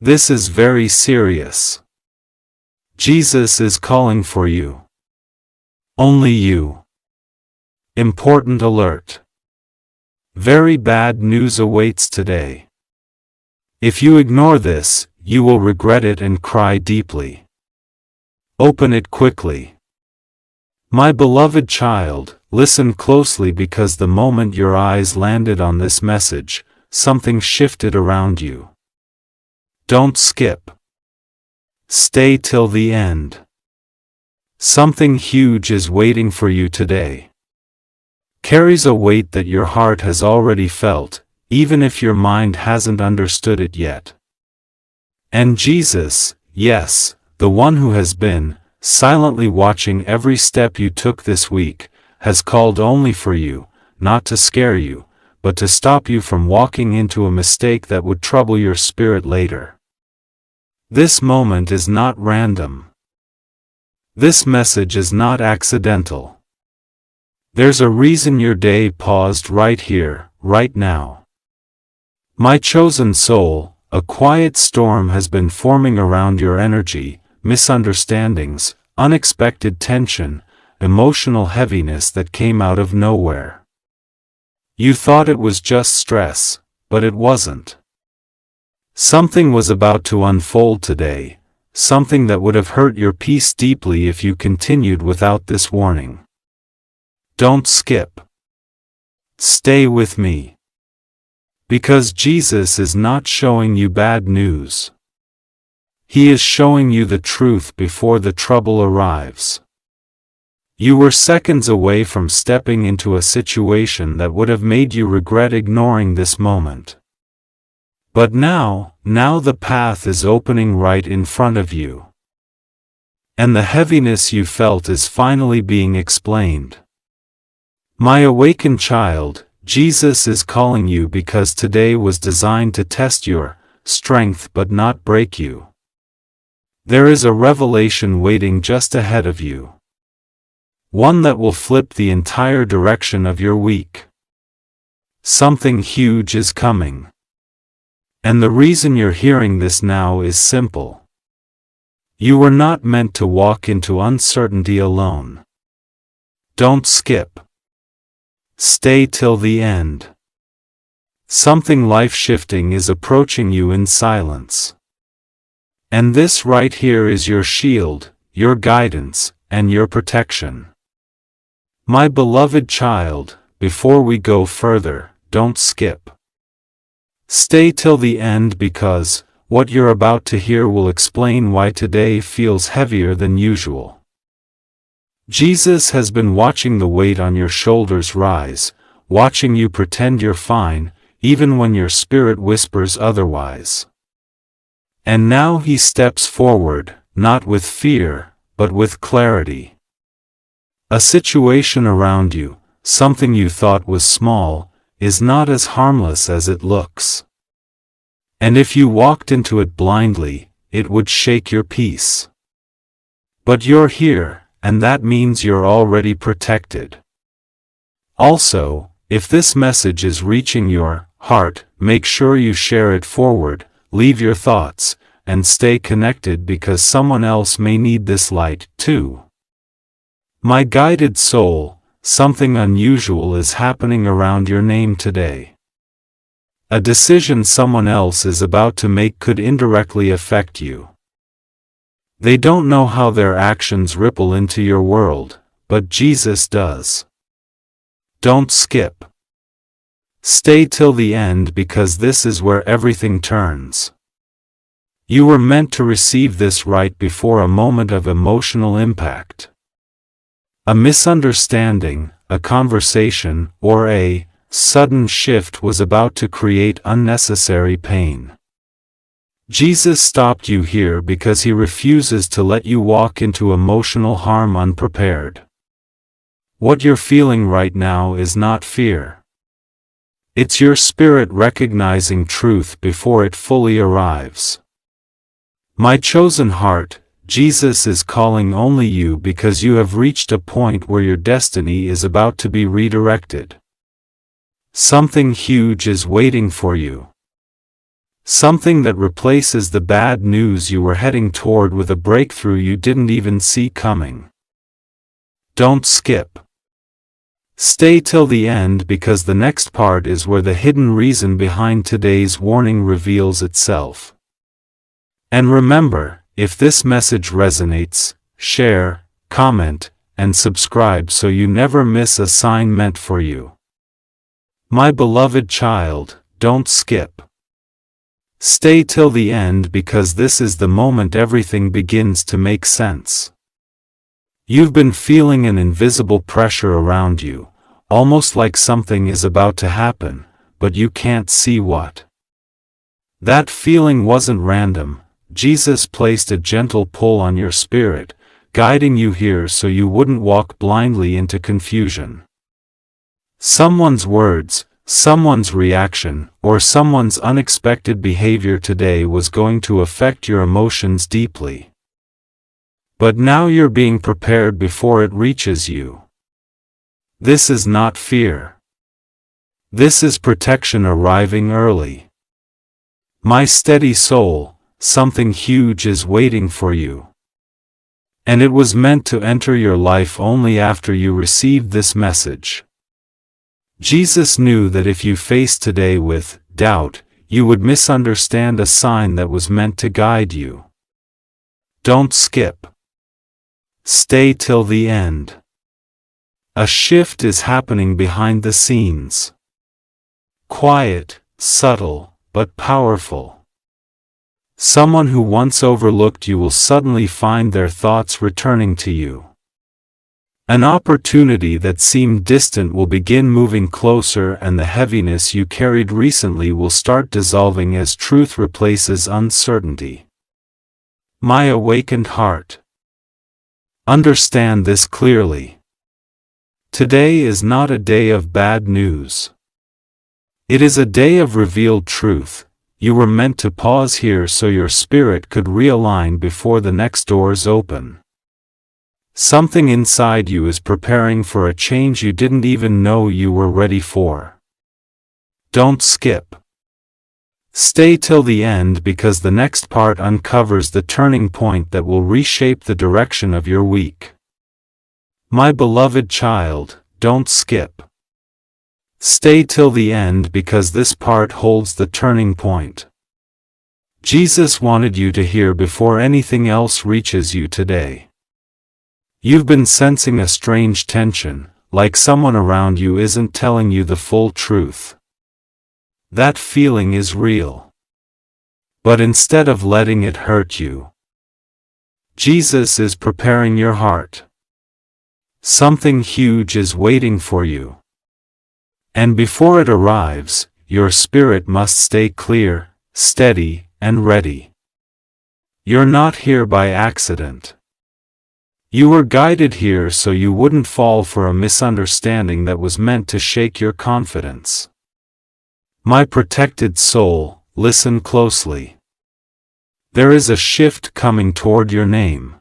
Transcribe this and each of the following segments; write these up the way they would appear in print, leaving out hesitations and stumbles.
This is very serious. Jesus is calling for you. Only you. Important alert. Very bad news awaits today. If you ignore this, you will regret it and cry deeply. Open it quickly. My beloved child, listen closely, because the moment your eyes landed on this message, something shifted around you. Don't skip. Stay till the end. Something huge is waiting for you today. Carries a weight that your heart has already felt, even if your mind hasn't understood it yet. And Jesus, yes, the one who has been silently watching every step you took this week, has called only for you, not to scare you, but to stop you from walking into a mistake that would trouble your spirit later. This moment is not random. This message is not accidental. There's a reason your day paused right here, right now. My chosen soul, a quiet storm has been forming around your energy, misunderstandings, unexpected tension, emotional heaviness that came out of nowhere. You thought it was just stress, but it wasn't. Something was about to unfold today, something that would have hurt your peace deeply if you continued without this warning. Don't skip. Stay with me. Because Jesus is not showing you bad news. He is showing you the truth before the trouble arrives. You were seconds away from stepping into a situation that would have made you regret ignoring this moment. But now the path is opening right in front of you. And the heaviness you felt is finally being explained. My awakened child, Jesus is calling you because today was designed to test your strength but not break you. There is a revelation waiting just ahead of you. One that will flip the entire direction of your week. Something huge is coming. And the reason you're hearing this now is simple. You were not meant to walk into uncertainty alone. Don't skip. Stay till the end. Something life-shifting is approaching you in silence. And this right here is your shield, your guidance, and your protection. My beloved child, before we go further, don't skip. Stay till the end, because what you're about to hear will explain why today feels heavier than usual. Jesus has been watching the weight on your shoulders rise, watching you pretend you're fine, even when your spirit whispers otherwise. And now he steps forward, not with fear, but with clarity. A situation around you, something you thought was small, is not as harmless as it looks. And if you walked into it blindly, it would shake your peace. But you're here, and that means you're already protected. Also, if this message is reaching your heart, make sure you share it forward, leave your thoughts, and stay connected, because someone else may need this light, too. My guided soul, something unusual is happening around your name today. A decision someone else is about to make could indirectly affect you. They don't know how their actions ripple into your world, but Jesus does. Don't skip. Stay till the end, because this is where everything turns. You were meant to receive this right before a moment of emotional impact. A misunderstanding, a conversation, or a sudden shift was about to create unnecessary pain. Jesus stopped you here because he refuses to let you walk into emotional harm unprepared. What you're feeling right now is not fear. It's your spirit recognizing truth before it fully arrives. My chosen heart, Jesus is calling only you because you have reached a point where your destiny is about to be redirected. Something huge is waiting for you. Something that replaces the bad news you were heading toward with a breakthrough you didn't even see coming. Don't skip. Stay till the end, because the next part is where the hidden reason behind today's warning reveals itself. And remember, if this message resonates, share, comment, and subscribe so you never miss a sign meant for you. My beloved child, don't skip. Stay till the end, because this is the moment everything begins to make sense. You've been feeling an invisible pressure around you, almost like something is about to happen, but you can't see what. That feeling wasn't random. Jesus placed a gentle pull on your spirit, guiding you here so you wouldn't walk blindly into confusion. Someone's words, someone's reaction, or someone's unexpected behavior today was going to affect your emotions deeply. But now you're being prepared before it reaches you. This is not fear. This is protection arriving early. My steady soul, something huge is waiting for you. And it was meant to enter your life only after you received this message. Jesus knew that if you faced today with doubt, you would misunderstand a sign that was meant to guide you. Don't skip. Stay till the end. A shift is happening behind the scenes. Quiet, subtle, but powerful. Someone who once overlooked you will suddenly find their thoughts returning to you. An opportunity that seemed distant will begin moving closer, and the heaviness you carried recently will start dissolving as truth replaces uncertainty. My awakened heart. Understand this clearly. Today is not a day of bad news. It is a day of revealed truth. You were meant to pause here so your spirit could realign before the next doors open. Something inside you is preparing for a change you didn't even know you were ready for. Don't skip. Stay till the end, because the next part uncovers the turning point that will reshape the direction of your week. My beloved child, don't skip. Stay till the end, because this part holds the turning point. Jesus wanted you to hear before anything else reaches you today. You've been sensing a strange tension, like someone around you isn't telling you the full truth. That feeling is real. But instead of letting it hurt you, Jesus is preparing your heart. Something huge is waiting for you. And before it arrives, your spirit must stay clear, steady, and ready. You're not here by accident. You were guided here so you wouldn't fall for a misunderstanding that was meant to shake your confidence. My protected soul, listen closely. There is a shift coming toward your name.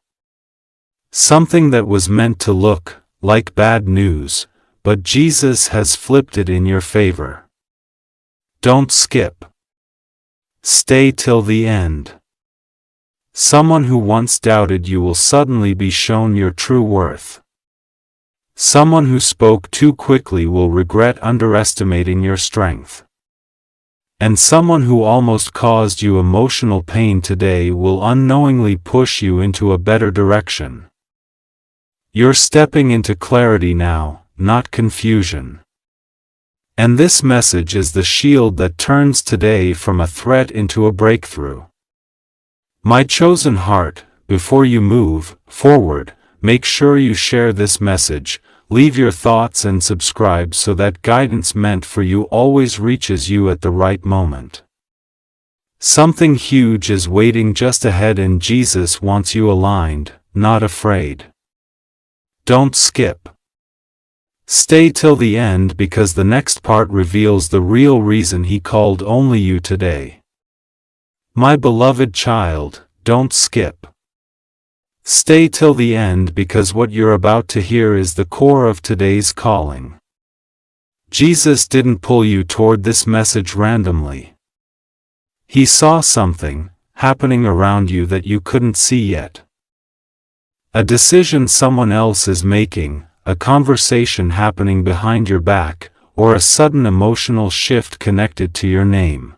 Something that was meant to look like bad news, but Jesus has flipped it in your favor. Don't skip. Stay till the end. Someone who once doubted you will suddenly be shown your true worth. Someone who spoke too quickly will regret underestimating your strength. And someone who almost caused you emotional pain today will unknowingly push you into a better direction. You're stepping into clarity now, not confusion. And this message is the shield that turns today from a threat into a breakthrough. My chosen heart, before you move forward, make sure you share this message, leave your thoughts and subscribe so that guidance meant for you always reaches you at the right moment. Something huge is waiting just ahead, and Jesus wants you aligned, not afraid. Don't skip. Stay till the end, because the next part reveals the real reason He called only you today. My beloved child, don't skip. Stay till the end, because what you're about to hear is the core of today's calling. Jesus didn't pull you toward this message randomly. He saw something happening around you that you couldn't see yet. A decision someone else is making, a conversation happening behind your back, or a sudden emotional shift connected to your name.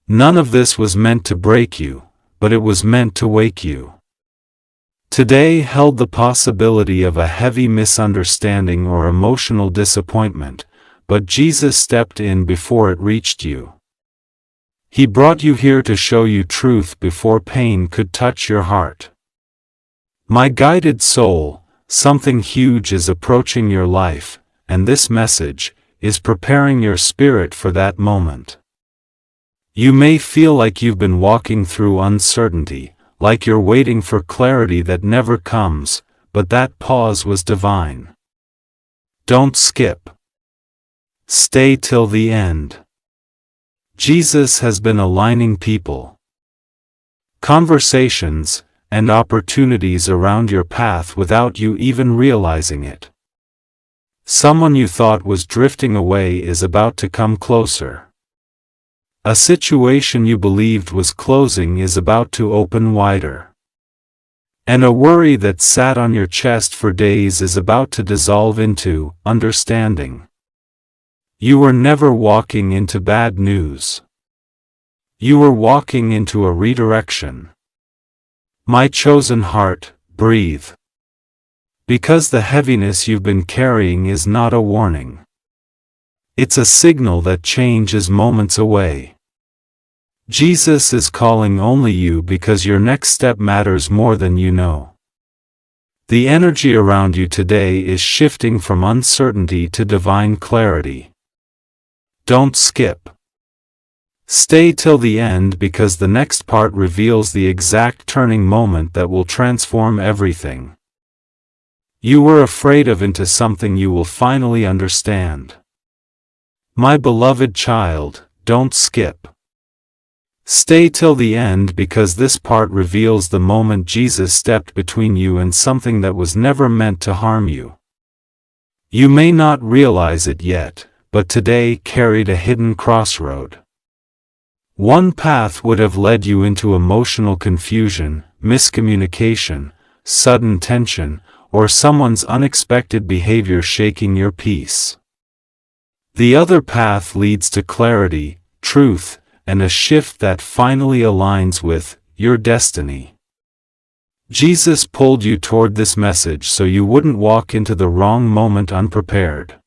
None of this was meant to break you, but it was meant to wake you. Today held the possibility of a heavy misunderstanding or emotional disappointment, but Jesus stepped in before it reached you. He brought you here to show you truth before pain could touch your heart. My guided soul, something huge is approaching your life, and this message is preparing your spirit for that moment. You may feel like you've been walking through uncertainty, like you're waiting for clarity that never comes, but that pause was divine. Don't skip. Stay till the end. Jesus has been aligning people, conversations, and opportunities around your path without you even realizing it. Someone you thought was drifting away is about to come closer. A situation you believed was closing is about to open wider. And a worry that sat on your chest for days is about to dissolve into understanding. You were never walking into bad news. You were walking into a redirection. My chosen heart, breathe. Because the heaviness you've been carrying is not a warning. It's a signal that change is moments away. Jesus is calling only you because your next step matters more than you know. The energy around you today is shifting from uncertainty to divine clarity. Don't skip. Stay till the end because the next part reveals the exact turning moment that will transform everything. You were afraid of into something you will finally understand. My beloved child, don't skip. Stay till the end because this part reveals the moment Jesus stepped between you and something that was never meant to harm you. You may not realize it yet, but today carried a hidden crossroad. One path would have led you into emotional confusion, miscommunication, sudden tension, or someone's unexpected behavior shaking your peace. The other path leads to clarity, truth, and a shift that finally aligns with your destiny. Jesus pulled you toward this message so you wouldn't walk into the wrong moment unprepared.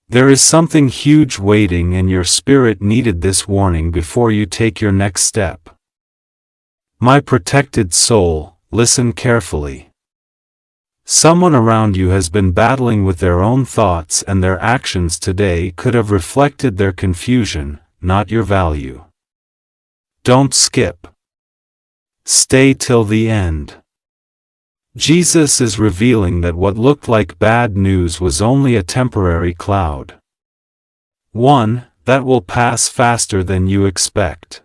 There is something huge waiting and your spirit needed this warning before you take your next step. My protected soul, listen carefully. Someone around you has been battling with their own thoughts and their actions today could have reflected their confusion, not your value. Don't skip. Stay till the end. Jesus is revealing that what looked like bad news was only a temporary cloud. One that will pass faster than you expect.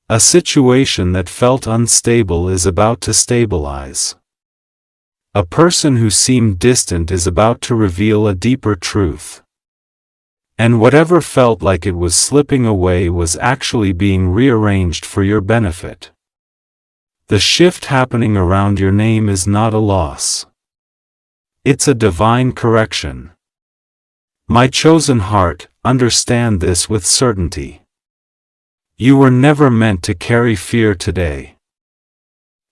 A situation that felt unstable is about to stabilize. A person who seemed distant is about to reveal a deeper truth. And whatever felt like it was slipping away was actually being rearranged for your benefit. The shift happening around your name is not a loss. It's a divine correction. My chosen heart, understand this with certainty. You were never meant to carry fear today.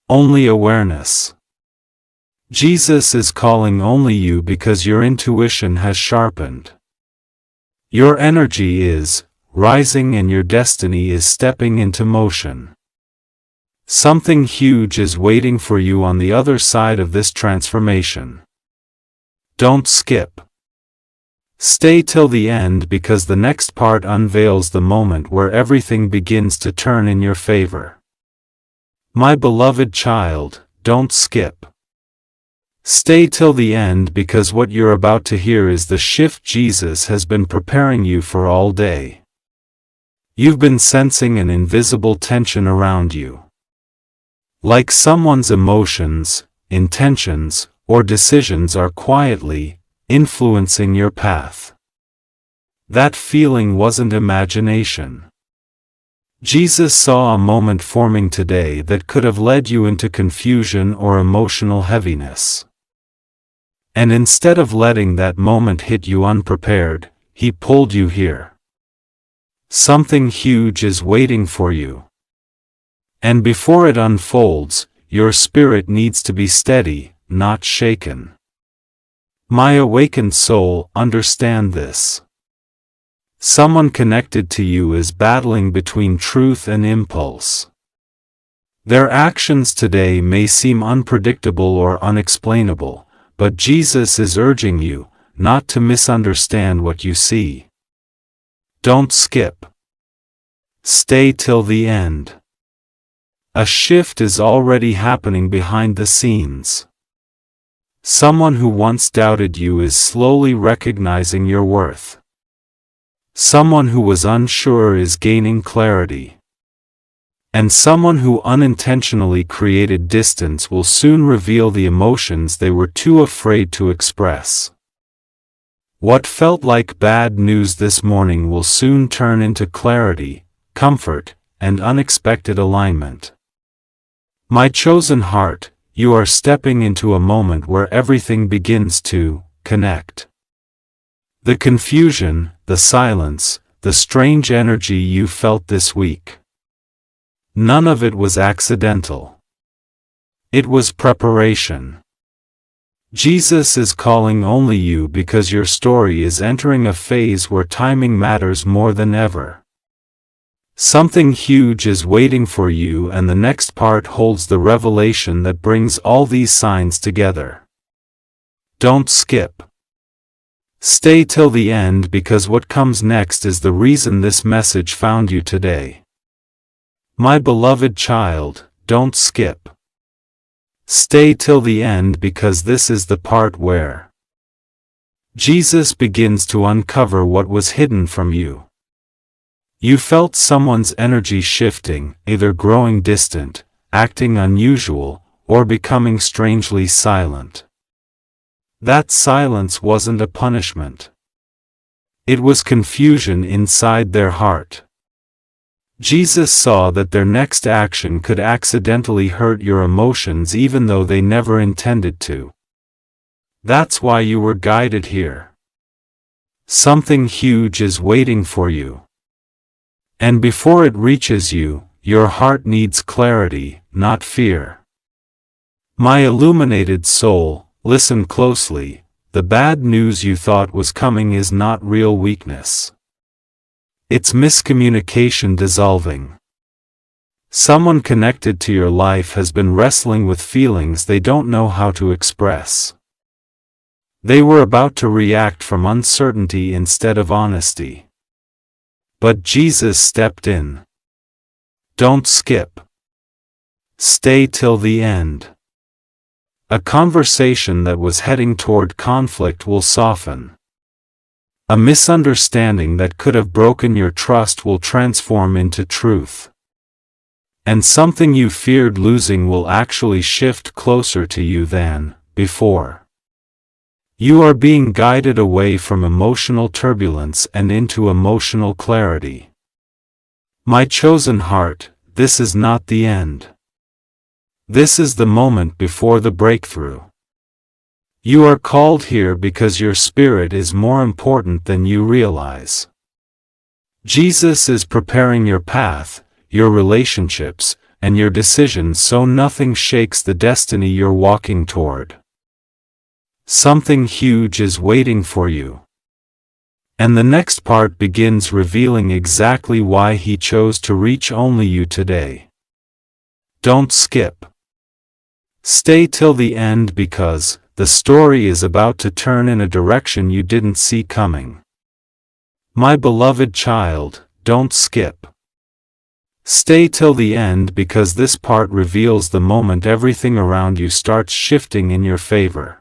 Only awareness. Jesus is calling only you because your intuition has sharpened. Your energy is rising and your destiny is stepping into motion. Something huge is waiting for you on the other side of this transformation. Don't skip. Stay till the end because the next part unveils the moment where everything begins to turn in your favor. My beloved child, don't skip. Stay till the end because what you're about to hear is the shift Jesus has been preparing you for all day. You've been sensing an invisible tension around you. Like someone's emotions, intentions, or decisions are quietly influencing your path. That feeling wasn't imagination. Jesus saw a moment forming today that could have led you into confusion or emotional heaviness. And instead of letting that moment hit you unprepared, He pulled you here. Something huge is waiting for you. And before it unfolds, your spirit needs to be steady, not shaken. My awakened soul, understand this. Someone connected to you is battling between truth and impulse. Their actions today may seem unpredictable or unexplainable, but Jesus is urging you not to misunderstand what you see. Don't skip. Stay till the end. A shift is already happening behind the scenes. Someone who once doubted you is slowly recognizing your worth. Someone who was unsure is gaining clarity. And someone who unintentionally created distance will soon reveal the emotions they were too afraid to express. What felt like bad news this morning will soon turn into clarity, comfort, and unexpected alignment. My chosen heart, you are stepping into a moment where everything begins to connect. The confusion, the silence, the strange energy you felt this week. None of it was accidental. It was preparation. Jesus is calling only you because your story is entering a phase where timing matters more than ever. Something huge is waiting for you, and the next part holds the revelation that brings all these signs together. Don't skip. Stay till the end, because what comes next is the reason this message found you today. My beloved child, don't skip. Stay till the end, because this is the part where Jesus begins to uncover what was hidden from you. You felt someone's energy shifting, either growing distant, acting unusual, or becoming strangely silent. That silence wasn't a punishment. It was confusion inside their heart. Jesus saw that their next action could accidentally hurt your emotions even though they never intended to. That's why you were guided here. Something huge is waiting for you. And before it reaches you, your heart needs clarity, not fear. My illuminated soul, listen closely. The bad news you thought was coming is not real weakness. It's miscommunication dissolving. Someone connected to your life has been wrestling with feelings they don't know how to express. They were about to react from uncertainty instead of honesty. But Jesus stepped in. Don't skip. Stay till the end. A conversation that was heading toward conflict will soften. A misunderstanding that could have broken your trust will transform into truth. And something you feared losing will actually shift closer to you than before. You are being guided away from emotional turbulence and into emotional clarity. My chosen heart, this is not the end. This is the moment before the breakthrough. You are called here because your spirit is more important than you realize. Jesus is preparing your path, your relationships, and your decisions so nothing shakes the destiny you're walking toward. Something huge is waiting for you. And the next part begins revealing exactly why He chose to reach only you today. Don't skip. Stay till the end, because the story is about to turn in a direction you didn't see coming. My beloved child, don't skip. Stay till the end, because this part reveals the moment everything around you starts shifting in your favor.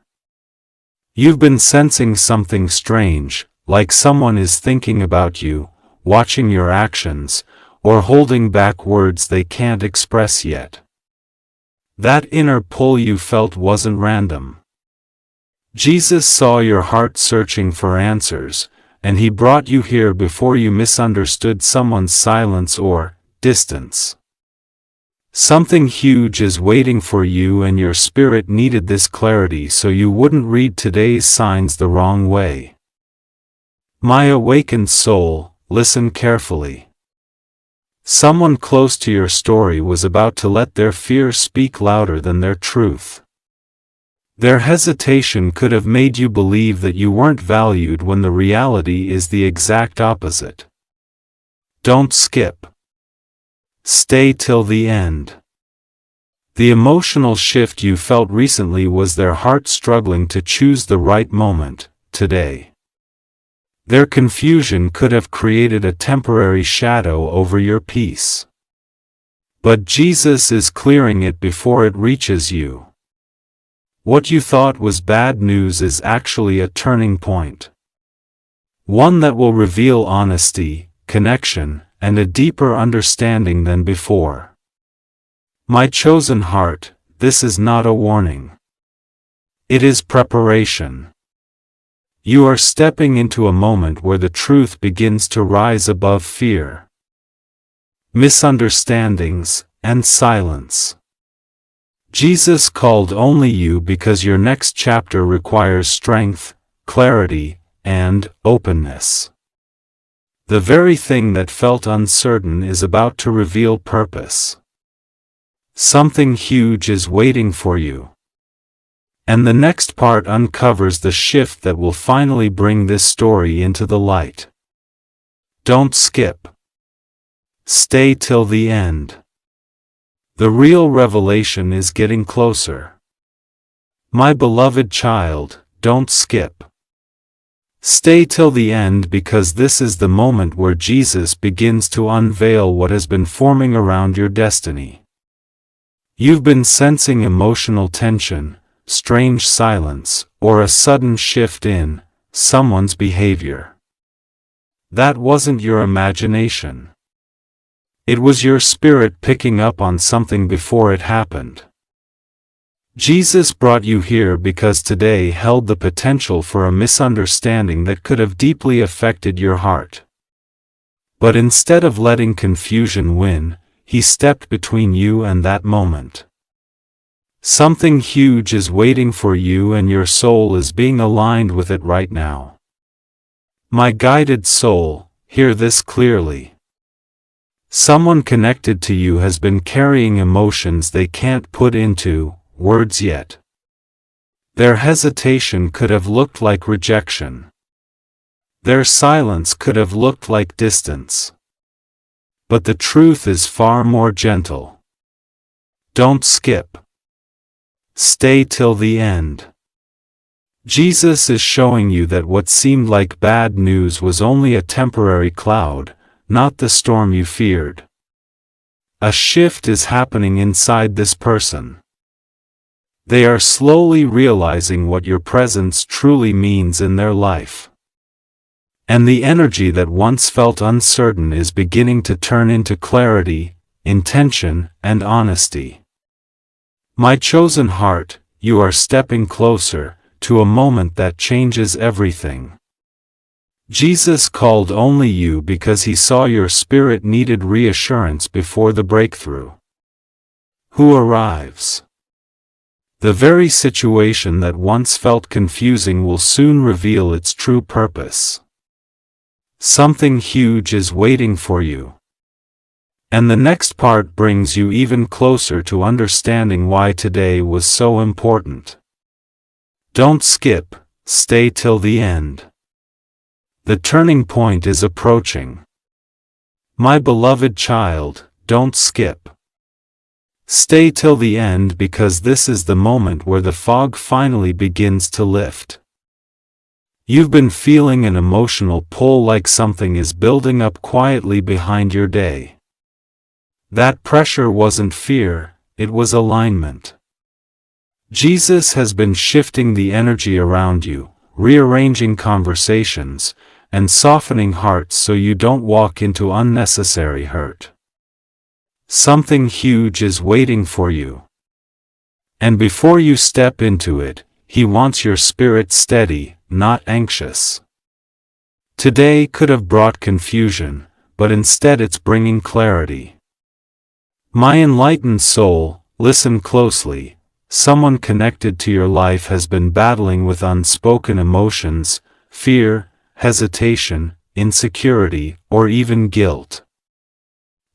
You've been sensing something strange, like someone is thinking about you, watching your actions, or holding back words they can't express yet. That inner pull you felt wasn't random. Jesus saw your heart searching for answers, and He brought you here before you misunderstood someone's silence or distance. Something huge is waiting for you, and your spirit needed this clarity so you wouldn't read today's signs the wrong way. My awakened soul, listen carefully. Someone close to your story was about to let their fear speak louder than their truth. Their hesitation could have made you believe that you weren't valued when the reality is the exact opposite. Don't skip. Stay till the end. The emotional shift you felt recently was their heart struggling to choose the right moment, today. Their confusion could have created a temporary shadow over your peace. But Jesus is clearing it before it reaches you. What you thought was bad news is actually a turning point. One that will reveal honesty, connection, and a deeper understanding than before. My chosen heart, this is not a warning. It is preparation. You are stepping into a moment where the truth begins to rise above fear, misunderstandings, and silence. Jesus called only you because your next chapter requires strength, clarity, and openness. The very thing that felt uncertain is about to reveal purpose. Something huge is waiting for you. And the next part uncovers the shift that will finally bring this story into the light. Don't skip. Stay till the end. The real revelation is getting closer. My beloved child, don't skip. Stay till the end, because this is the moment where Jesus begins to unveil what has been forming around your destiny. You've been sensing emotional tension, strange silence, or a sudden shift in someone's behavior. That wasn't your imagination. It was your spirit picking up on something before it happened. Jesus brought you here because today held the potential for a misunderstanding that could have deeply affected your heart. But instead of letting confusion win, he stepped between you and that moment. Something huge is waiting for you, and your soul is being aligned with it right now. My guided soul, hear this clearly. Someone connected to you has been carrying emotions they can't put into words yet. Their hesitation could have looked like rejection. Their silence could have looked like distance. But the truth is far more gentle. Don't skip. Stay till the end. Jesus is showing you that what seemed like bad news was only a temporary cloud, not the storm you feared. A shift is happening inside this person. They are slowly realizing what your presence truly means in their life. And the energy that once felt uncertain is beginning to turn into clarity, intention, and honesty. My chosen heart, you are stepping closer to a moment that changes everything. Jesus called only you because he saw your spirit needed reassurance before the breakthrough. Who arrives? The very situation that once felt confusing will soon reveal its true purpose. Something huge is waiting for you. And the next part brings you even closer to understanding why today was so important. Don't skip, stay till the end. The turning point is approaching. My beloved child, don't skip. Stay till the end, because this is the moment where the fog finally begins to lift. You've been feeling an emotional pull, like something is building up quietly behind your day. That pressure wasn't fear, it was alignment. Jesus has been shifting the energy around you, rearranging conversations, and softening hearts so you don't walk into unnecessary hurt. Something huge is waiting for you. And before you step into it, he wants your spirit steady, not anxious. Today could have brought confusion, but instead it's bringing clarity. My enlightened soul, listen closely. Someone connected to your life has been battling with unspoken emotions, fear, hesitation, insecurity, or even guilt.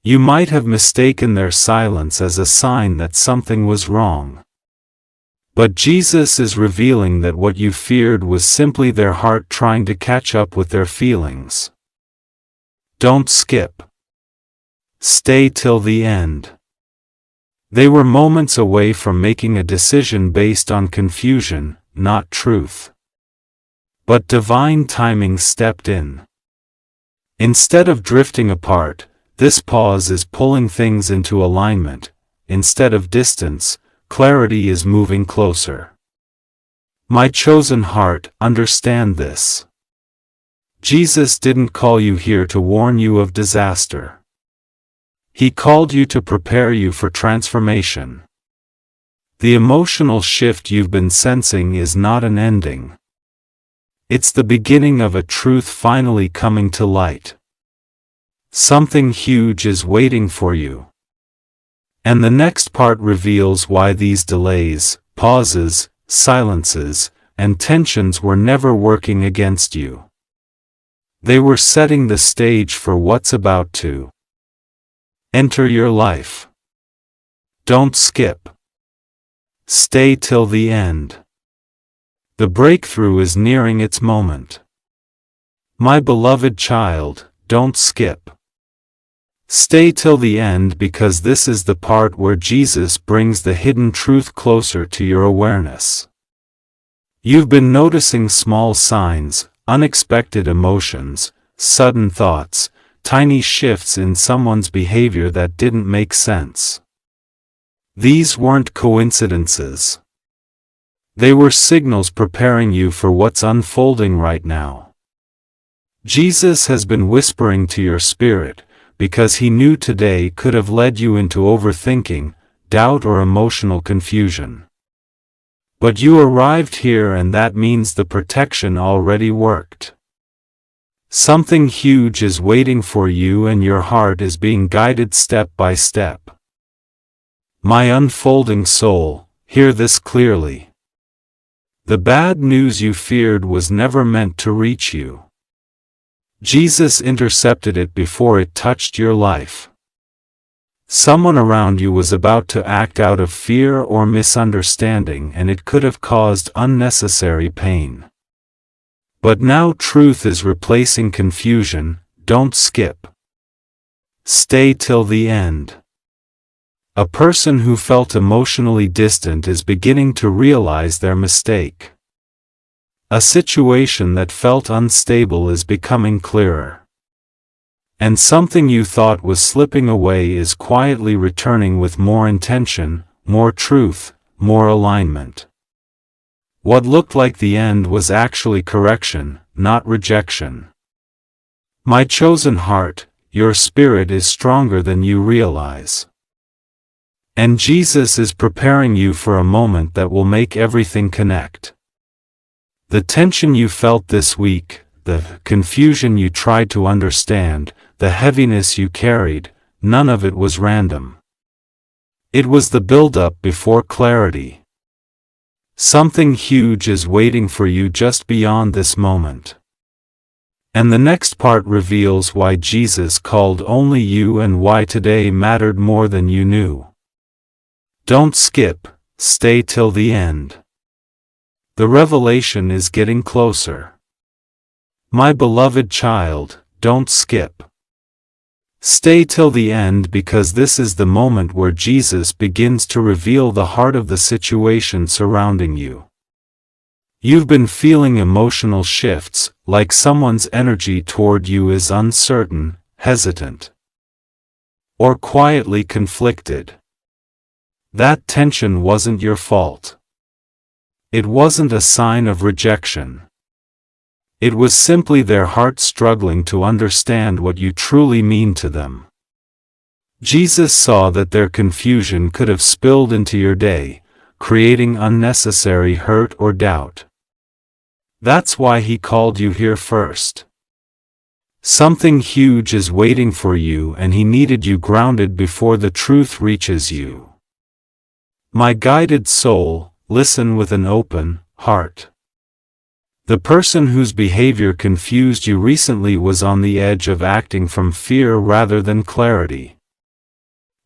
You might have mistaken their silence as a sign that something was wrong. But Jesus is revealing that what you feared was simply their heart trying to catch up with their feelings. Don't skip. Stay till the end. They were moments away from making a decision based on confusion, not truth. But divine timing stepped in. Instead of drifting apart, this pause is pulling things into alignment. Instead of distance, clarity is moving closer. My chosen heart, understand this. Jesus didn't call you here to warn you of disaster. He called you to prepare you for transformation. The emotional shift you've been sensing is not an ending. It's the beginning of a truth finally coming to light. Something huge is waiting for you. And the next part reveals why these delays, pauses, silences, and tensions were never working against you. They were setting the stage for what's about to enter your life. Don't skip. Stay till the end. The breakthrough is nearing its moment. My beloved child, don't skip. Stay till the end, because this is the part where Jesus brings the hidden truth closer to your awareness. You've been noticing small signs, unexpected emotions, sudden thoughts, tiny shifts in someone's behavior that didn't make sense. These weren't coincidences. They were signals preparing you for what's unfolding right now. Jesus has been whispering to your spirit, because he knew today could have led you into overthinking, doubt, or emotional confusion. But you arrived here, and that means the protection already worked. Something huge is waiting for you, and your heart is being guided step by step. My unfolding soul, hear this clearly. The bad news you feared was never meant to reach you. Jesus intercepted it before it touched your life. Someone around you was about to act out of fear or misunderstanding, and it could have caused unnecessary pain. But now truth is replacing confusion. Don't skip. Stay till the end. A person who felt emotionally distant is beginning to realize their mistake. A situation that felt unstable is becoming clearer. And something you thought was slipping away is quietly returning with more intention, more truth, more alignment. What looked like the end was actually correction, not rejection. My chosen heart, your spirit is stronger than you realize. And Jesus is preparing you for a moment that will make everything connect. The tension you felt this week, the confusion you tried to understand, the heaviness you carried, none of it was random. It was the buildup before clarity. Something huge is waiting for you just beyond this moment. And the next part reveals why Jesus called only you and why today mattered more than you knew. Don't skip, stay till the end. The revelation is getting closer. My beloved child, don't skip. Stay till the end, because this is the moment where Jesus begins to reveal the heart of the situation surrounding you. You've been feeling emotional shifts, like someone's energy toward you is uncertain, hesitant, or quietly conflicted. That tension wasn't your fault. It wasn't a sign of rejection. It was simply their heart struggling to understand what you truly mean to them. Jesus saw that their confusion could have spilled into your day, creating unnecessary hurt or doubt. That's why he called you here first. Something huge is waiting for you, and he needed you grounded before the truth reaches you. My guided soul, listen with an open heart. The person whose behavior confused you recently was on the edge of acting from fear rather than clarity.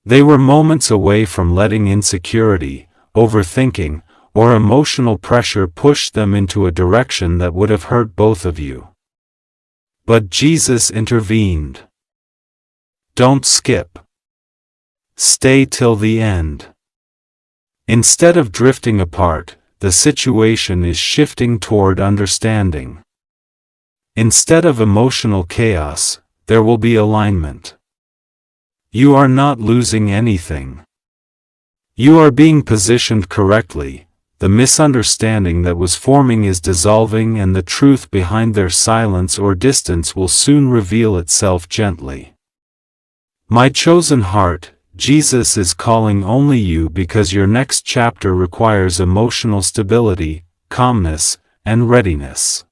They were moments away from letting insecurity, overthinking, or emotional pressure push them into a direction that would have hurt both of you. But Jesus intervened. Don't skip. Stay till the end. Instead of drifting apart, the situation is shifting toward understanding. Instead of emotional chaos, there will be alignment. You are not losing anything. You are being positioned correctly. The misunderstanding that was forming is dissolving, and the truth behind their silence or distance will soon reveal itself gently. My chosen heart, Jesus is calling only you because your next chapter requires emotional stability, calmness, and readiness.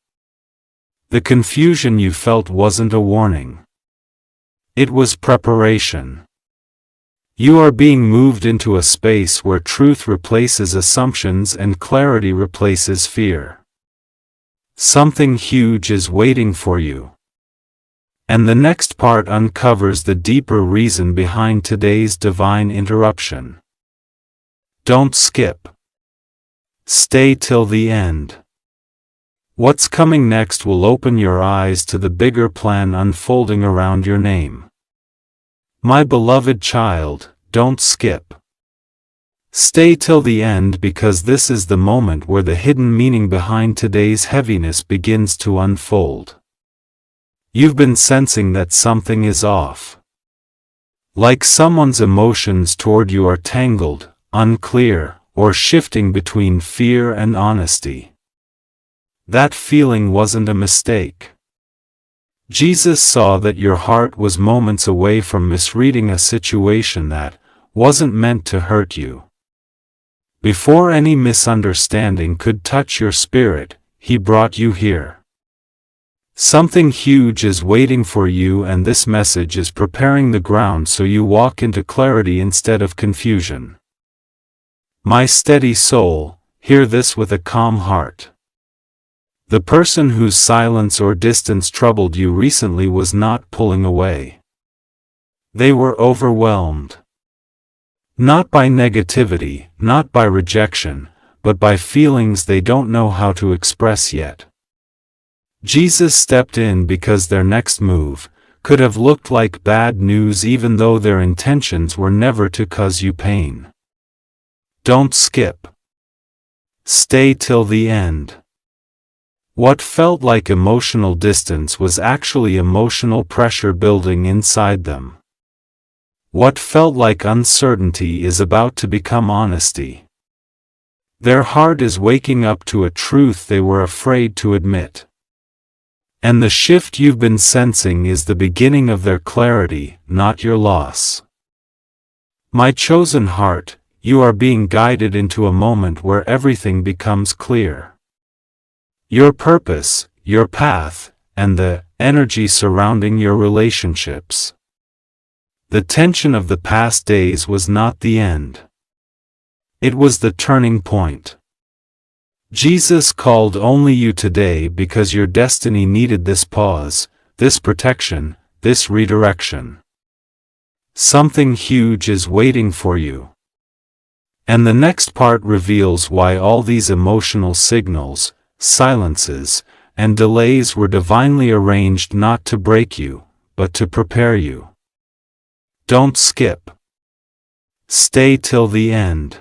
The confusion you felt wasn't a warning. It was preparation. You are being moved into a space where truth replaces assumptions and clarity replaces fear. Something huge is waiting for you. And the next part uncovers the deeper reason behind today's divine interruption. Don't skip. Stay till the end. What's coming next will open your eyes to the bigger plan unfolding around your name. My beloved child, don't skip. Stay till the end, because this is the moment where the hidden meaning behind today's heaviness begins to unfold. You've been sensing that something is off. Like someone's emotions toward you are tangled, unclear, or shifting between fear and honesty. That feeling wasn't a mistake. Jesus saw that your heart was moments away from misreading a situation that wasn't meant to hurt you. Before any misunderstanding could touch your spirit, he brought you here. Something huge is waiting for you, and this message is preparing the ground so you walk into clarity instead of confusion. My steady soul, hear this with a calm heart. The person whose silence or distance troubled you recently was not pulling away. They were overwhelmed. Not by negativity, not by rejection, but by feelings they don't know how to express yet. Jesus stepped in because their next move could have looked like bad news, even though their intentions were never to cause you pain. Don't skip. Stay till the end. What felt like emotional distance was actually emotional pressure building inside them. What felt like uncertainty is about to become honesty. Their heart is waking up to a truth they were afraid to admit. And the shift you've been sensing is the beginning of their clarity, not your loss. My chosen heart, you are being guided into a moment where everything becomes clear. Your purpose, your path, and the energy surrounding your relationships. The tension of the past days was not the end. It was the turning point. Jesus called only you today because your destiny needed this pause, this protection, this redirection. Something huge is waiting for you. And the next part reveals why all these emotional signals, silences, and delays were divinely arranged not to break you, but to prepare you. Don't skip. Stay till the end.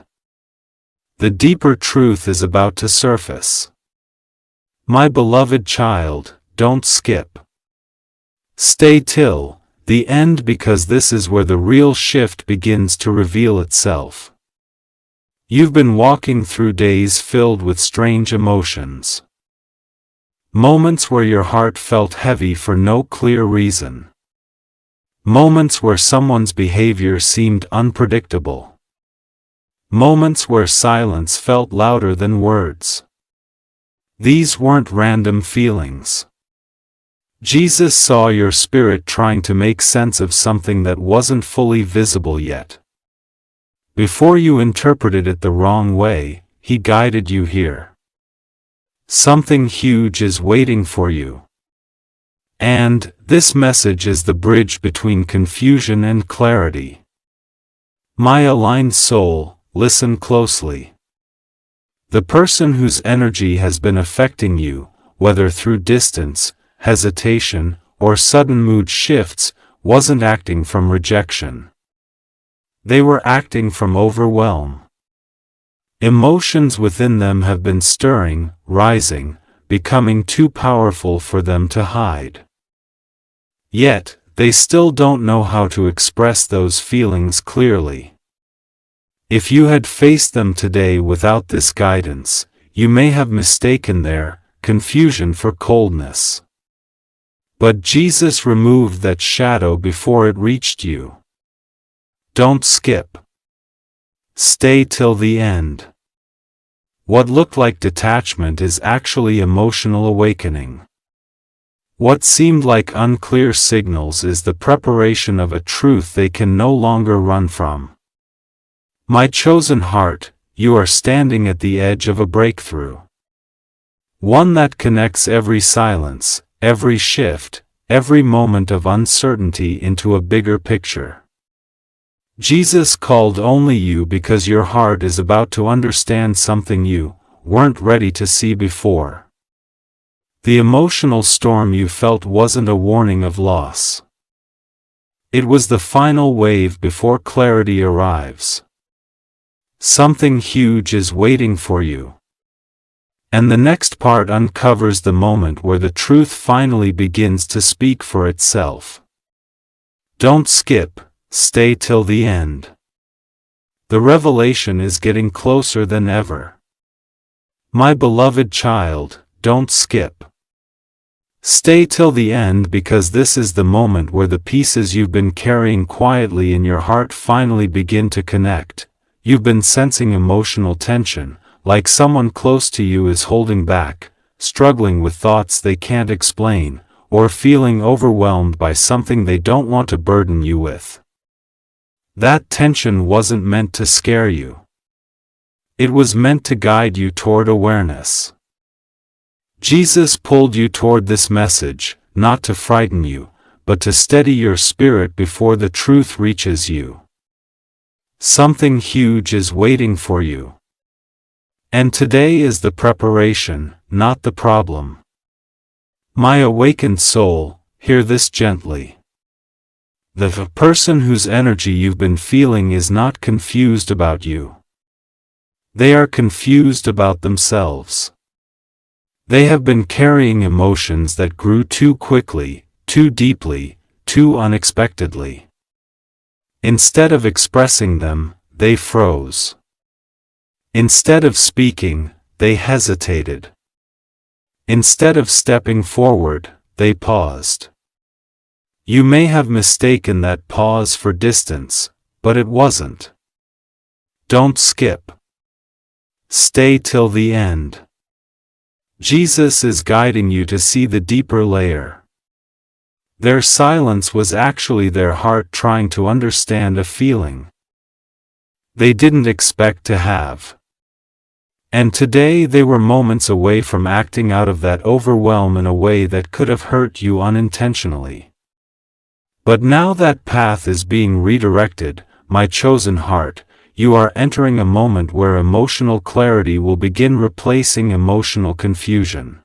The deeper truth is about to surface. My beloved child, don't skip. Stay till the end, because this is where the real shift begins to reveal itself. You've been walking through days filled with strange emotions. Moments where your heart felt heavy for no clear reason. Moments where someone's behavior seemed unpredictable. Moments where silence felt louder than words. These weren't random feelings. Jesus saw your spirit trying to make sense of something that wasn't fully visible yet. Before you interpreted it the wrong way, He guided you here. Something huge is waiting for you. And this message is the bridge between confusion and clarity. My aligned soul, listen closely. The person whose energy has been affecting you, whether through distance, hesitation, or sudden mood shifts, wasn't acting from rejection. They were acting from overwhelm. Emotions within them have been stirring, rising, becoming too powerful for them to hide. Yet, they still don't know how to express those feelings clearly. If you had faced them today without this guidance, you may have mistaken their confusion for coldness. But Jesus removed that shadow before it reached you. Don't skip. Stay till the end. What looked like detachment is actually emotional awakening. What seemed like unclear signals is the preparation of a truth they can no longer run from. My chosen heart, you are standing at the edge of a breakthrough. One that connects every silence, every shift, every moment of uncertainty into a bigger picture. Jesus called only you because your heart is about to understand something you weren't ready to see before. The emotional storm you felt wasn't a warning of loss. It was the final wave before clarity arrives. Something huge is waiting for you. And the next part uncovers the moment where the truth finally begins to speak for itself. Don't skip, stay till the end. The revelation is getting closer than ever. My beloved child, don't skip. Stay till the end, because this is the moment where the pieces you've been carrying quietly in your heart finally begin to connect. You've been sensing emotional tension, like someone close to you is holding back, struggling with thoughts they can't explain, or feeling overwhelmed by something they don't want to burden you with. That tension wasn't meant to scare you. It was meant to guide you toward awareness. Jesus pulled you toward this message, not to frighten you, but to steady your spirit before the truth reaches you. Something huge is waiting for you. And today is the preparation, not the problem. My awakened soul, hear this gently. The person whose energy you've been feeling is not confused about you. They are confused about themselves. They have been carrying emotions that grew too quickly, too deeply, too unexpectedly. Instead of expressing them, they froze. Instead of speaking, they hesitated. Instead of stepping forward, they paused. You may have mistaken that pause for distance, but it wasn't. Don't skip. Stay till the end. Jesus is guiding you to see the deeper layer. Their silence was actually their heart trying to understand a feeling they didn't expect to have. And today they were moments away from acting out of that overwhelm in a way that could have hurt you unintentionally. But now that path is being redirected, my chosen heart, you are entering a moment where emotional clarity will begin replacing emotional confusion.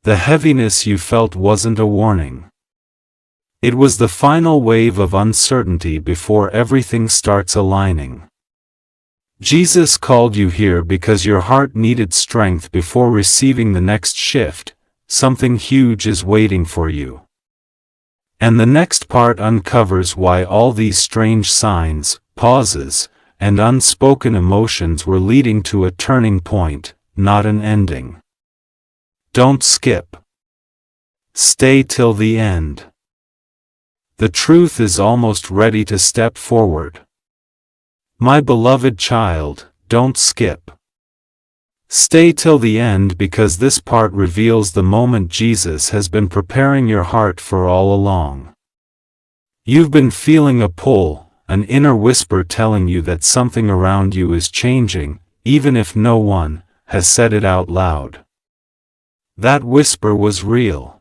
The heaviness you felt wasn't a warning. It was the final wave of uncertainty before everything starts aligning. Jesus called you here because your heart needed strength before receiving the next shift. Something huge is waiting for you. And the next part uncovers why all these strange signs, pauses, and unspoken emotions were leading to a turning point, not an ending. Don't skip. Stay till the end. The truth is almost ready to step forward. My beloved child, don't skip. Stay till the end because this part reveals the moment Jesus has been preparing your heart for all along. You've been feeling a pull, an inner whisper telling you that something around you is changing, even if no one has said it out loud. That whisper was real.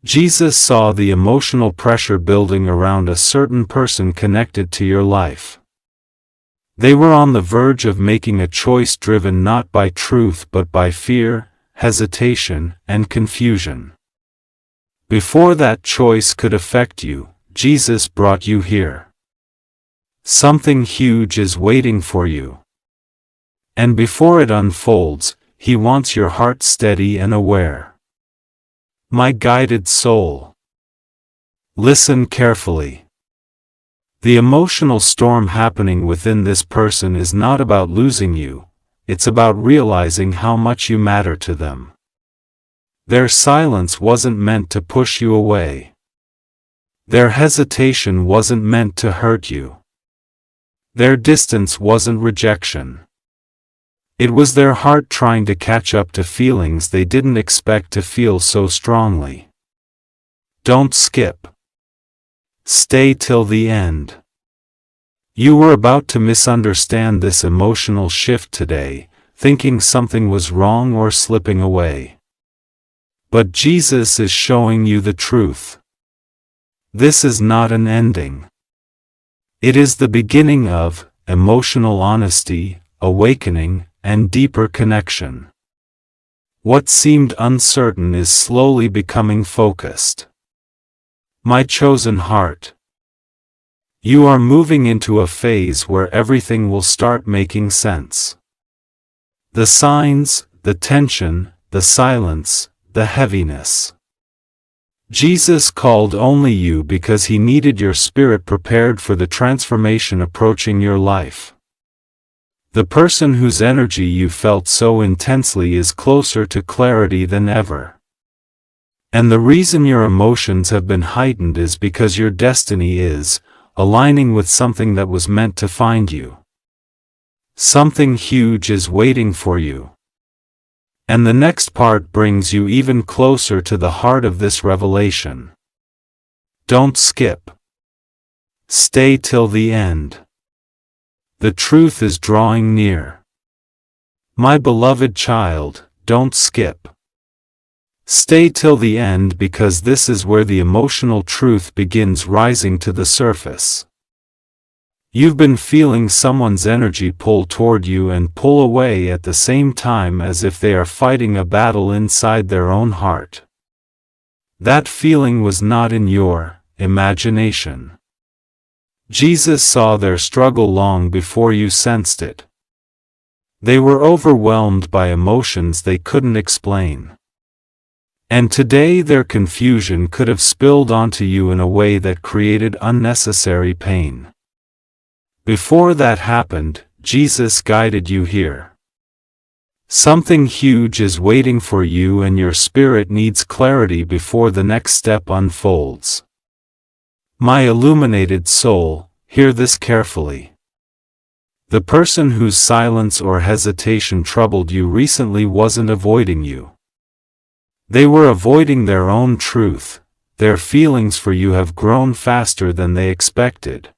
Jesus saw the emotional pressure building around a certain person connected to your life. They were on the verge of making a choice driven not by truth but by fear, hesitation, and confusion. Before that choice could affect you, Jesus brought you here. Something huge is waiting for you. And before it unfolds, He wants your heart steady and aware. My guided soul. Listen carefully. The emotional storm happening within this person is not about losing you, it's about realizing how much you matter to them. Their silence wasn't meant to push you away. Their hesitation wasn't meant to hurt you. Their distance wasn't rejection. It was their heart trying to catch up to feelings they didn't expect to feel so strongly. Don't skip. Stay till the end. You were about to misunderstand this emotional shift today, thinking something was wrong or slipping away. But Jesus is showing you the truth. This is not an ending. It is the beginning of emotional honesty, awakening, and deeper connection. What seemed uncertain is slowly becoming focused. My chosen heart. You are moving into a phase where everything will start making sense. The signs, the tension, the silence, the heaviness. Jesus called only you because He needed your spirit prepared for the transformation approaching your life. The person whose energy you felt so intensely is closer to clarity than ever. And the reason your emotions have been heightened is because your destiny is aligning with something that was meant to find you. Something huge is waiting for you. And the next part brings you even closer to the heart of this revelation. Don't skip. Stay till the end. The truth is drawing near. My beloved child, don't skip. Stay till the end because this is where the emotional truth begins rising to the surface. You've been feeling someone's energy pull toward you and pull away at the same time as if they are fighting a battle inside their own heart. That feeling was not in your imagination. Jesus saw their struggle long before you sensed it. They were overwhelmed by emotions they couldn't explain. And today their confusion could have spilled onto you in a way that created unnecessary pain. Before that happened, Jesus guided you here. Something huge is waiting for you and your spirit needs clarity before the next step unfolds. My illuminated soul, hear this carefully. The person whose silence or hesitation troubled you recently wasn't avoiding you. They were avoiding their own truth. Their feelings for you have grown faster than they expected,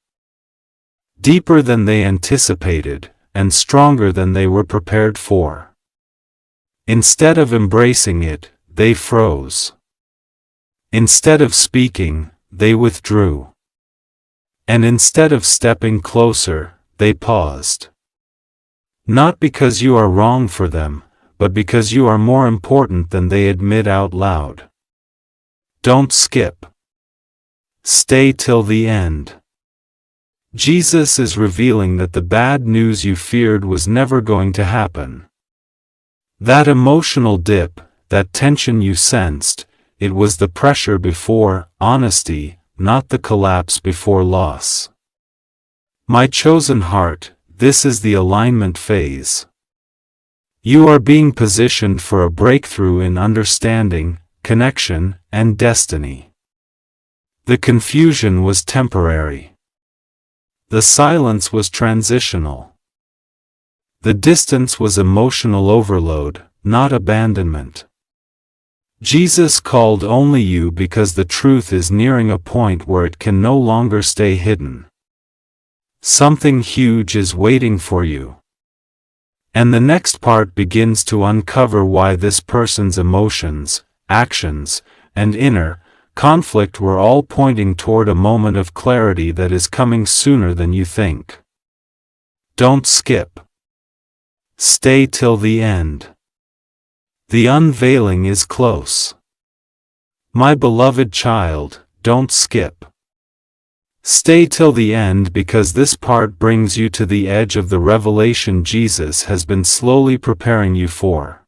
deeper than they anticipated, and stronger than they were prepared for. Instead of embracing it, they froze. Instead of speaking, they withdrew. And instead of stepping closer, they paused. Not because you are wrong for them, but because you are more important than they admit out loud. Don't skip. Stay till the end. Jesus is revealing that the bad news you feared was never going to happen. That emotional dip, that tension you sensed, it was the pressure before honesty, not the collapse before loss. My chosen heart, this is the alignment phase. You are being positioned for a breakthrough in understanding, connection, and destiny. The confusion was temporary. The silence was transitional. The distance was emotional overload, not abandonment. Jesus called only you because the truth is nearing a point where it can no longer stay hidden. Something huge is waiting for you. And the next part begins to uncover why this person's emotions, actions, and inner conflict were all pointing toward a moment of clarity that is coming sooner than you think. Don't skip. Stay till the end. The unveiling is close. My beloved child, don't skip. Stay till the end, because this part brings you to the edge of the revelation Jesus has been slowly preparing you for.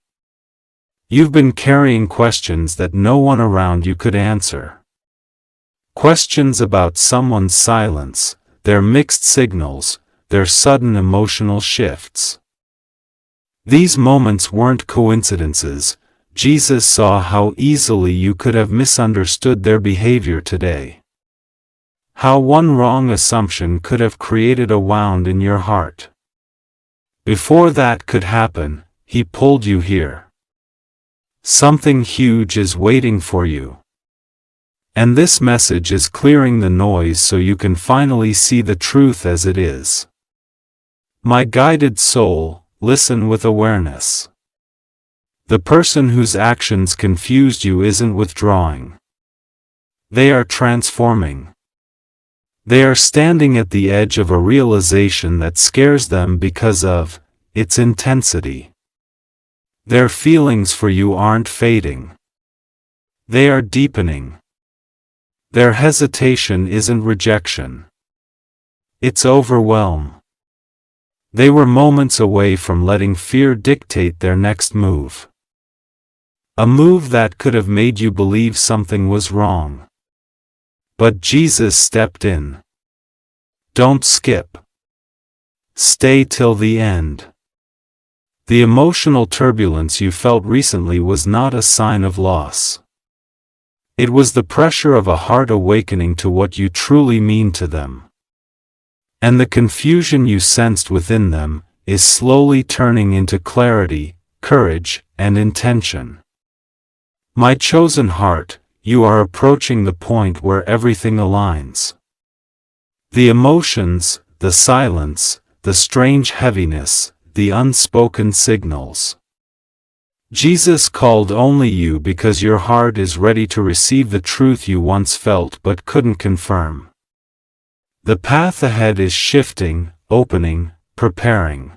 You've been carrying questions that no one around you could answer. Questions about someone's silence, their mixed signals, their sudden emotional shifts. These moments weren't coincidences. Jesus saw how easily you could have misunderstood their behavior today. How one wrong assumption could have created a wound in your heart. Before that could happen, He pulled you here. Something huge is waiting for you. And this message is clearing the noise so you can finally see the truth as it is. My guided soul, listen with awareness. The person whose actions confused you isn't withdrawing. They are transforming. They are standing at the edge of a realization that scares them because of its intensity. Their feelings for you aren't fading. They are deepening. Their hesitation isn't rejection. It's overwhelm. They were moments away from letting fear dictate their next move. A move that could have made you believe something was wrong. But Jesus stepped in. Don't skip. Stay till the end. The emotional turbulence you felt recently was not a sign of loss. It was the pressure of a heart awakening to what you truly mean to them. And the confusion you sensed within them is slowly turning into clarity, courage, and intention. My chosen heart, you are approaching the point where everything aligns. The emotions, the silence, the strange heaviness, the unspoken signals. Jesus called only you because your heart is ready to receive the truth you once felt but couldn't confirm. The path ahead is shifting, opening, preparing.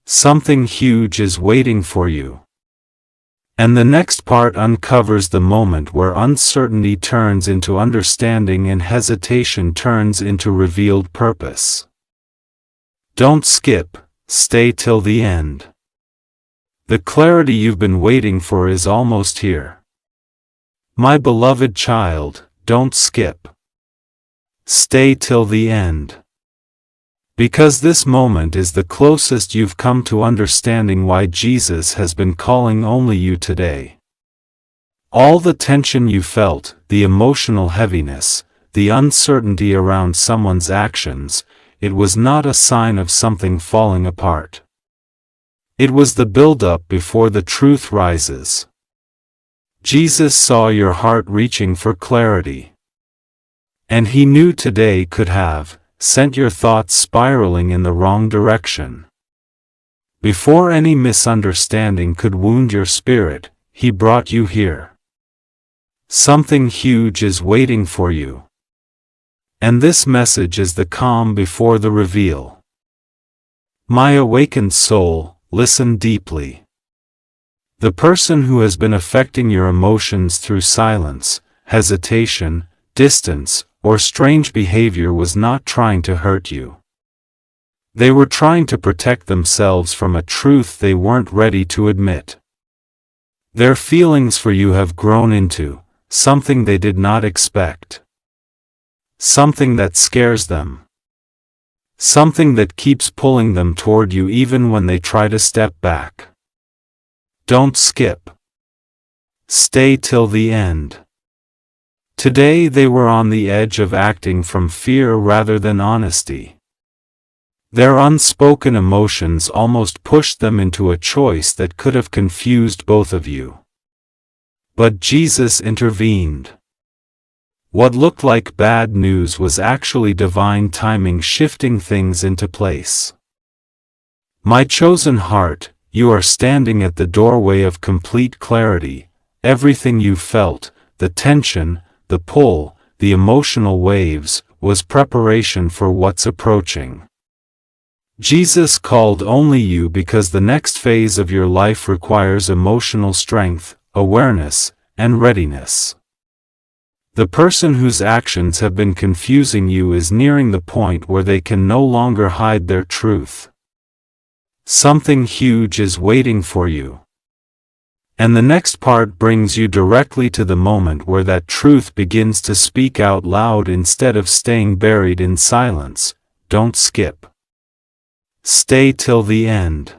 Something huge is waiting for you. And the next part uncovers the moment where uncertainty turns into understanding and hesitation turns into revealed purpose. Don't skip, stay till the end. The clarity you've been waiting for is almost here. My beloved child, don't skip. Stay till the end. Because this moment is the closest you've come to understanding why Jesus has been calling only you today. All the tension you felt, the emotional heaviness, the uncertainty around someone's actions, it was not a sign of something falling apart. It was the buildup before the truth rises. Jesus saw your heart reaching for clarity. And He knew today could have sent your thoughts spiraling in the wrong direction. Before any misunderstanding could wound your spirit, He brought you here. Something huge is waiting for you. And this message is the calm before the reveal. My awakened soul, listen deeply. The person who has been affecting your emotions through silence, hesitation, distance, or strange behavior was not trying to hurt you. They were trying to protect themselves from a truth they weren't ready to admit. Their feelings for you have grown into something they did not expect. Something that scares them. Something that keeps pulling them toward you even when they try to step back. Don't skip. Stay till the end. Today they were on the edge of acting from fear rather than honesty. Their unspoken emotions almost pushed them into a choice that could have confused both of you. But Jesus intervened. What looked like bad news was actually divine timing shifting things into place. My chosen heart, you are standing at the doorway of complete clarity. Everything you felt, the tension, the pull, the emotional waves, was preparation for what's approaching. Jesus called only you because the next phase of your life requires emotional strength, awareness, and readiness. The person whose actions have been confusing you is nearing the point where they can no longer hide their truth. Something huge is waiting for you. And the next part brings you directly to the moment where that truth begins to speak out loud instead of staying buried in silence. Don't skip. Stay till the end.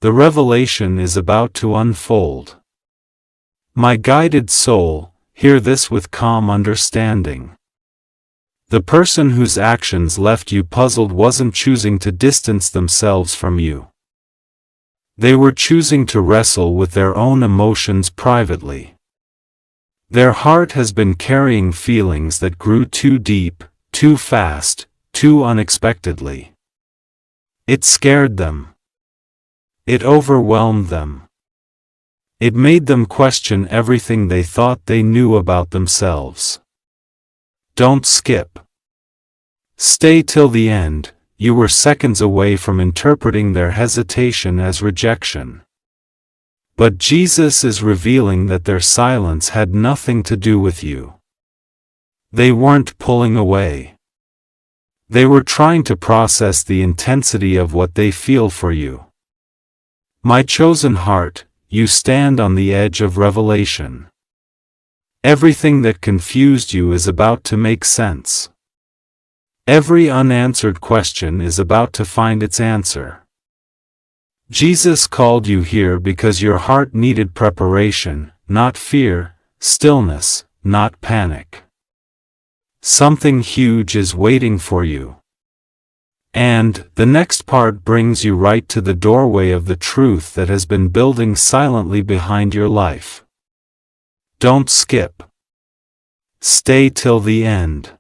The revelation is about to unfold. My guided soul, hear this with calm understanding. The person whose actions left you puzzled wasn't choosing to distance themselves from you. They were choosing to wrestle with their own emotions privately. Their heart has been carrying feelings that grew too deep, too fast, too unexpectedly. It scared them. It overwhelmed them. It made them question everything they thought they knew about themselves. Don't skip. Stay till the end. You were seconds away from interpreting their hesitation as rejection. But Jesus is revealing that their silence had nothing to do with you. They weren't pulling away. They were trying to process the intensity of what they feel for you. My chosen heart, you stand on the edge of revelation. Everything that confused you is about to make sense. Every unanswered question is about to find its answer. Jesus called you here because your heart needed preparation, not fear, stillness, not panic. Something huge is waiting for you. And the next part brings you right to the doorway of the truth that has been building silently behind your life. Don't skip. Stay till the end.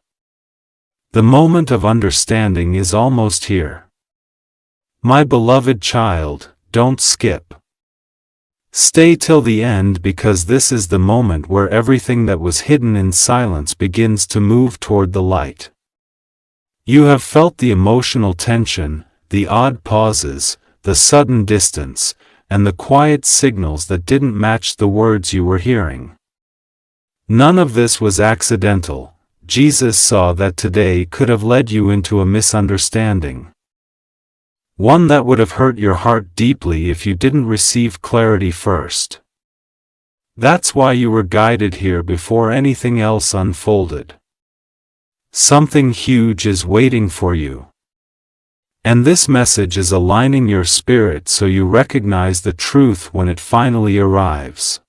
The moment of understanding is almost here. My beloved child, don't skip. Stay till the end because this is the moment where everything that was hidden in silence begins to move toward the light. You have felt the emotional tension, the odd pauses, the sudden distance, and the quiet signals that didn't match the words you were hearing. None of this was accidental. Jesus saw that today could have led you into a misunderstanding. One that would have hurt your heart deeply if you didn't receive clarity first. That's why you were guided here before anything else unfolded. Something huge is waiting for you. And this message is aligning your spirit so you recognize the truth when it finally arrives.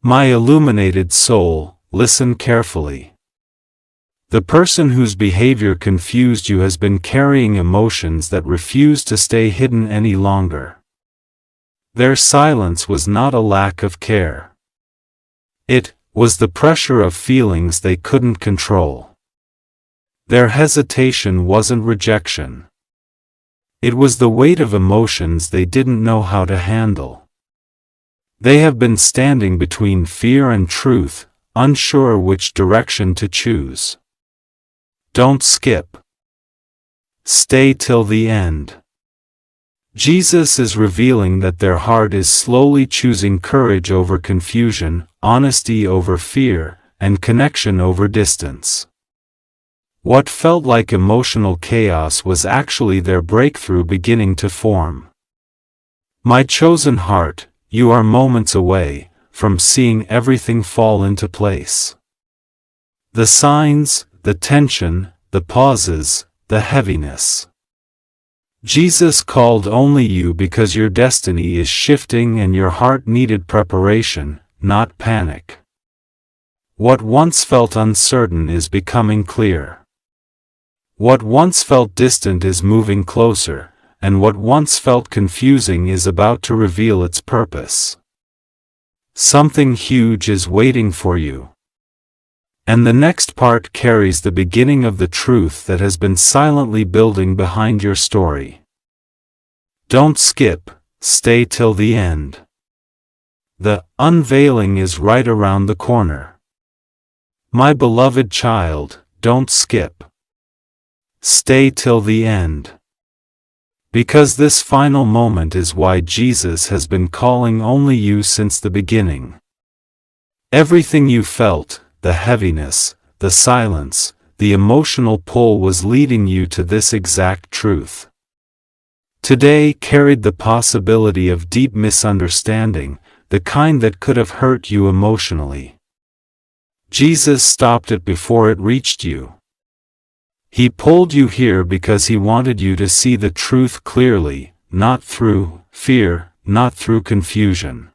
My illuminated soul, listen carefully. The person whose behavior confused you has been carrying emotions that refuse to stay hidden any longer. Their silence was not a lack of care. It was the pressure of feelings they couldn't control. Their hesitation wasn't rejection. It was the weight of emotions they didn't know how to handle. They have been standing between fear and truth, unsure which direction to choose. Don't skip. Stay till the end. Jesus is revealing that their heart is slowly choosing courage over confusion, honesty over fear, and connection over distance. What felt like emotional chaos was actually their breakthrough beginning to form. My chosen heart, you are moments away from seeing everything fall into place. The signs, the tension, the pauses, the heaviness. Jesus called only you because your destiny is shifting and your heart needed preparation, not panic. What once felt uncertain is becoming clear. What once felt distant is moving closer, and what once felt confusing is about to reveal its purpose. Something huge is waiting for you. And the next part carries the beginning of the truth that has been silently building behind your story. Don't skip, stay till the end. The unveiling is right around the corner. My beloved child, don't skip. Stay till the end. Because this final moment is why Jesus has been calling only you since the beginning. Everything you felt, the heaviness, the silence, the emotional pull was leading you to this exact truth. Today carried the possibility of deep misunderstanding, the kind that could have hurt you emotionally. Jesus stopped it before it reached you. He pulled you here because he wanted you to see the truth clearly, not through fear, not through confusion.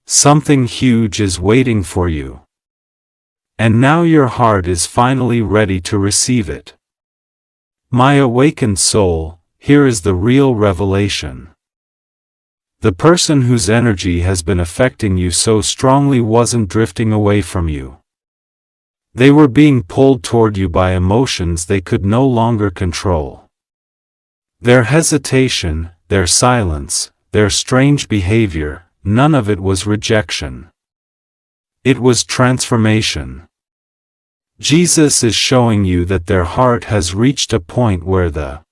Something huge is waiting for you. And now your heart is finally ready to receive it. My awakened soul, here is the real revelation. The person whose energy has been affecting you so strongly wasn't drifting away from you. They were being pulled toward you by emotions they could no longer control. Their hesitation, their silence, their strange behavior, none of it was rejection. It was transformation. Jesus is showing you that their heart has reached a point where the